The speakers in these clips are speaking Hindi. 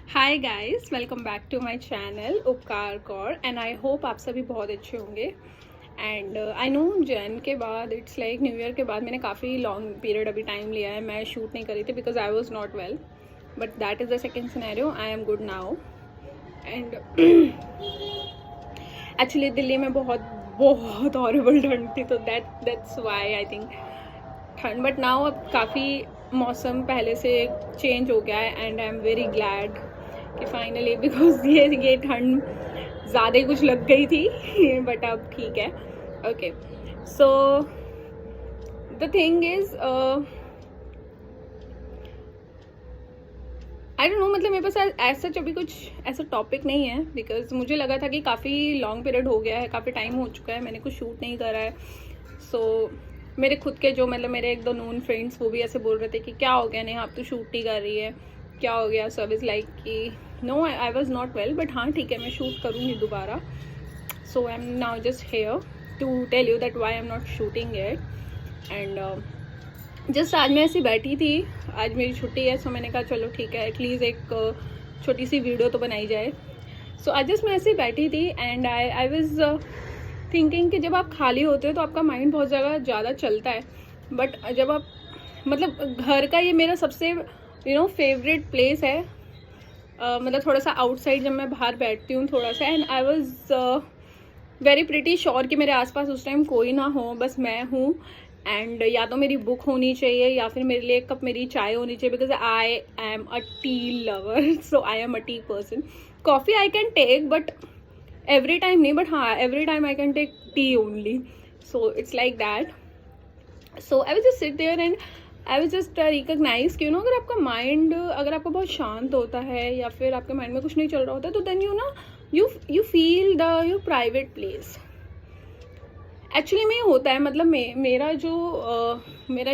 Hi guys, welcome back to my channel Upkar Kaur and I hope आप सभी बहुत अच्छे होंगे। एंड आई नो जैन के बाद इट्स लाइक न्यू ईयर के बाद मैंने काफ़ी लॉन्ग पीरियड अभी टाइम लिया है, मैं शूट नहीं करी थी because I was not well, but that is the second scenario. I am good now and actually Delhi में बहुत बहुत हॉरिबल ठंड थी, तो दैट्स वाई आई थिंक ठंड, बट नाउ अब काफ़ी मौसम पहले से चेंज हो गया है and I am very glad कि फाइनली, बिकॉज ये ठंड ज़्यादा ही कुछ लग गई थी बट अब ठीक है। Okay, so the thing is I don't know, मतलब मेरे पास ऐसा अभी कुछ ऐसा टॉपिक नहीं है बिकॉज मुझे लगा था कि काफ़ी लॉन्ग पीरियड हो गया है, काफ़ी टाइम हो चुका है, मैंने कुछ शूट नहीं करा है। सो मेरे खुद के जो मतलब मेरे एक दो नोन फ्रेंड्स वो भी ऐसे बोल रहे थे कि क्या हो गया नहीं, आप तो शूट ही कर रही है, क्या हो गया। सो इज़ लाइक कि no, I was not well, but हाँ ठीक है, मैं शूट करूँगी दोबारा। So I am now just here to tell you that why I am not shooting it. And just आज मैं ऐसी बैठी थी, आज मेरी छुट्टी है, सो मैंने कहा चलो ठीक है, एटलीस्ट एक छोटी सी वीडियो तो बनाई जाए। सो आज जस्ट मैं ऐसी बैठी थी एंड आई वॉज थिंकिंग कि जब आप खाली होते हो तो आपका माइंड बहुत ज़्यादा चलता है, बट जब आप मतलब घर का ये मेरा सबसे फेवरेट प्लेस है। मतलब थोड़ा सा आउटसाइड जब मैं बाहर बैठती हूँ थोड़ा सा, and I was very pretty sure कि मेरे आसपास उस टाइम कोई ना हो, बस मैं हूँ। एंड या तो मेरी बुक होनी चाहिए या फिर मेरे लिए एक कप मेरी चाय होनी चाहिए, because I am a tea lover. So I am a tea person. Coffee I can take but every time नहीं, बट हाँ every time I can take tea only. So it's like that. So I will just sit there and I will just recognise कि अगर आपका माइंड अगर आपका बहुत शांत होता है या फिर आपके माइंड में कुछ नहीं चल रहा होता, तो then you feel the your private place. Actually में होता है, मतलब मेरा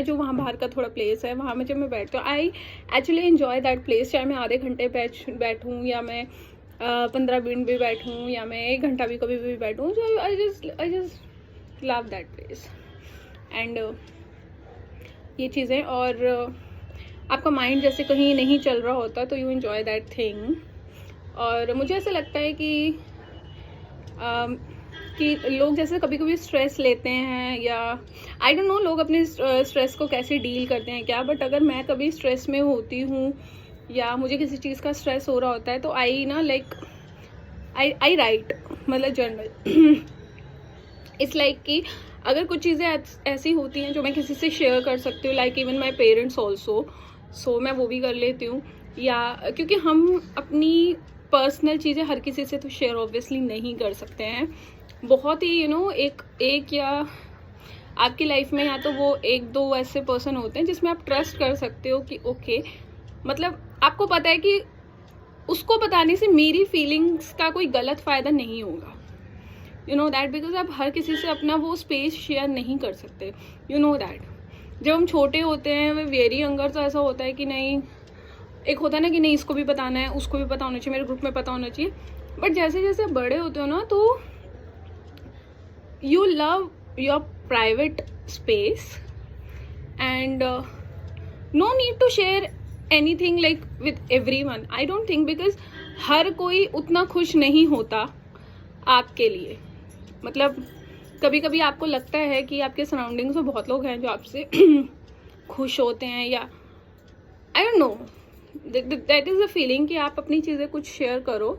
जो वहाँ बाहर का थोड़ा प्लेस है, वहाँ में जब मैं बैठती हूँ, I actually enjoy that place. चाहे मैं आधे घंटे बैठूँ या मैं 15 मिनट भी बैठूँ या मैं 1 घंटा भी कभी भी बैठूँ, तो I just love that place. And ये चीज़ें, और आपका माइंड जैसे कहीं नहीं चल रहा होता तो यू एन्जॉय दैट थिंग। और मुझे ऐसा लगता है कि लोग जैसे कभी कभी स्ट्रेस लेते हैं, या आई डोंट नो लोग अपने स्ट्रेस को कैसे डील करते हैं क्या, बट अगर मैं कभी स्ट्रेस में होती हूँ या मुझे किसी चीज़ का स्ट्रेस हो रहा होता है, तो आई ना लाइक आई राइट, मतलब जर्नल। इट्स लाइक कि अगर कुछ चीज़ें ऐसी होती हैं जो मैं किसी से शेयर कर सकती हूँ, like even my parents also, so मैं वो भी कर लेती हूँ। या क्योंकि हम अपनी पर्सनल चीज़ें हर किसी से तो शेयर ऑब्वियसली नहीं कर सकते हैं। बहुत ही एक या आपकी लाइफ में या तो वो एक दो ऐसे पर्सन होते हैं जिसमें आप ट्रस्ट कर सकते हो कि ओके, मतलब आपको पता है कि उसको बताने से मेरी फीलिंग्स का कोई गलत फ़ायदा नहीं होगा, यू नो दैट, बिकॉज आप हर किसी से अपना वो स्पेस शेयर नहीं कर सकते, यू नो दैट। जब हम छोटे होते हैं, वे वेरी यंगर, तो ऐसा होता है कि नहीं, एक होता है ना कि नहीं इसको भी बताना है, उसको भी पता होना चाहिए, मेरे ग्रुप में पता होना चाहिए। बट जैसे जैसे बड़े होते हो ना, तो you love your private space and no need to share anything like with everyone, I don't think, because हर कोई उतना खुश नहीं होता आपके लिए। मतलब कभी कभी आपको लगता है कि आपके सराउंडिंग्स में बहुत लोग हैं जो आपसे खुश होते हैं, या I don't know, that is a feeling कि आप अपनी चीज़ें कुछ शेयर करो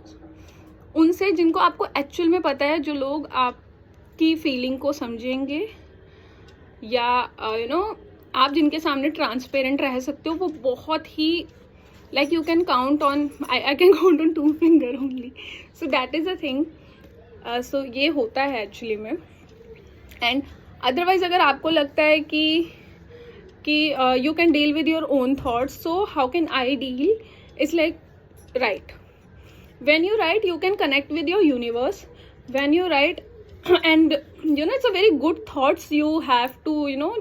उनसे जिनको आपको एक्चुअल में पता है, जो लोग आप की फीलिंग को समझेंगे, या आप जिनके सामने ट्रांसपेरेंट रह सकते हो, वो बहुत ही like you can count on, I can count on 2 finger only. So that is a thing. So ये होता है एक्चुअली में। एंड अदरवाइज अगर आपको लगता है कि you can deal with your own thoughts, so how can I deal, it's like right, when you write you can connect with your universe, when you write and it's a very good thoughts you have to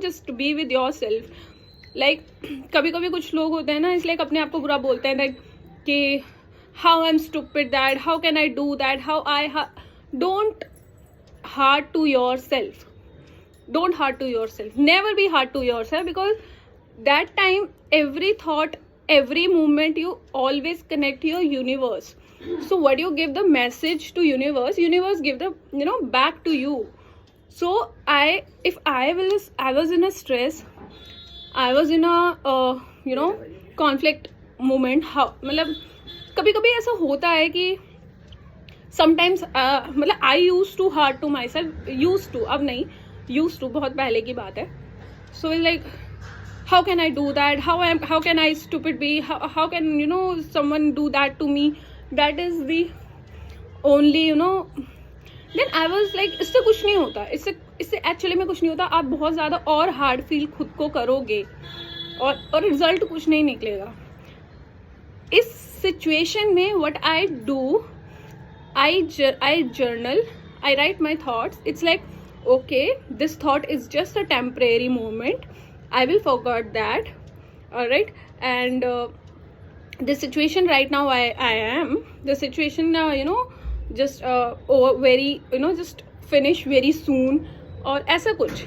just be with yourself। like कभी कभी कुछ लोग होते हैं ना, इसलिए अपने आप को बुरा बोलते हैं that कि how I'm stupid, that how can I do that, how I don't hard to yourself, don't hard to yourself, never be hard to yourself, because that time every thought, every moment you always connect your universe. So what you give the message to universe give the, you know, back to you. So I was in a stress, I was in a you know conflict moment. how मतलब कभी कभी ऐसा होता है कि समटाइम्स मतलब I use to hard to myself, use to, अब नहीं, यूज टू बहुत पहले की बात है. So like how can I do that, how can I stupid be, how can, you know, someone do that to me, that is the only, you know, then I was like इससे कुछ नहीं होता, इससे एक्चुअली में कुछ नहीं होता. आप बहुत ज़्यादा और हार्ड फील खुद को करोगे और रिजल्ट कुछ नहीं निकलेगा. इस सिचुएशन में what I do, I journal, I write my thoughts. It's like, okay, this thought is just a temporary moment, I will forget that, all right. And the situation right now I am, the situation you know, just over very, you know, just finish very soon और ऐसा कुछ.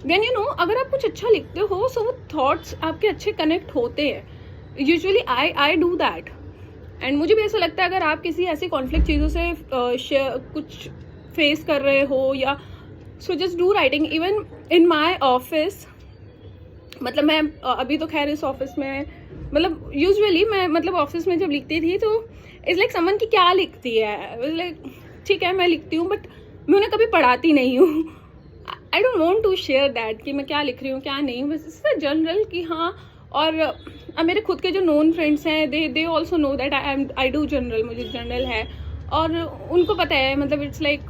Then you know, अगर आप कुछ अच्छा लिखते हो so वो thoughts आपके अच्छे connect होते हैं. Usually I do that. And मुझे भी ऐसा लगता है अगर आप किसी ऐसी कॉन्फ्लिक्ट चीज़ों से कुछ फेस कर रहे हो या so just do writing. Even in my office, मतलब मैं अभी तो खैर इस ऑफिस में, मतलब यूजुअली मैं मतलब ऑफिस में जब लिखती थी तो इट्स लाइक समवन की क्या लिखती है, लाइक ठीक है मैं लिखती हूँ बट मैं उन्हें कभी पढ़ाती नहीं हूँ. I don't want to share that कि मैं क्या लिख रही हूँ क्या नहीं, बस इससे जनरल कि हाँ. और मेरे खुद के जो नोन फ्रेंड्स हैं they also know that I do general, मुझे जनरल है और उनको पता है. मतलब इट्स लाइक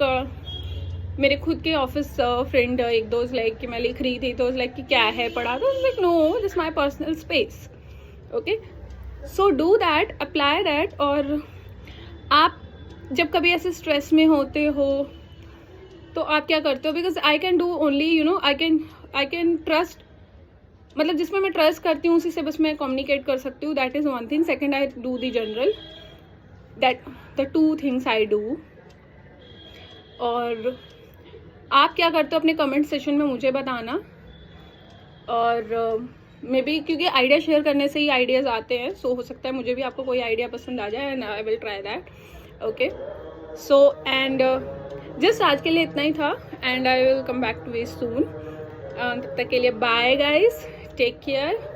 मेरे खुद के ऑफिस फ्रेंड एक दो लाइक कि मैं लिख रही थी तो लाइक कि क्या है पढ़ा, तो like no, this my personal space. Okay, so do that, apply that. और आप जब कभी ऐसे स्ट्रेस में होते हो तो आप क्या करते हो, because I can do only, you know, I can trust, मतलब जिसमें मैं ट्रस्ट करती हूँ उसी से बस मैं कम्युनिकेट कर सकती हूँ. That is one thing. Second, I do the general. That the two things I do. और आप क्या करते हो अपने कमेंट सेशन में मुझे बताना. और मे बी क्योंकि आइडिया शेयर करने से ही आइडियाज़ आते हैं, सो हो सकता है मुझे भी आपको कोई आइडिया पसंद आ जाए and I will try that. Okay, so and just आज के लिए इतना ही था and I will come back to way soon. तब तक के लिए बाय गाइज, टेक केयर.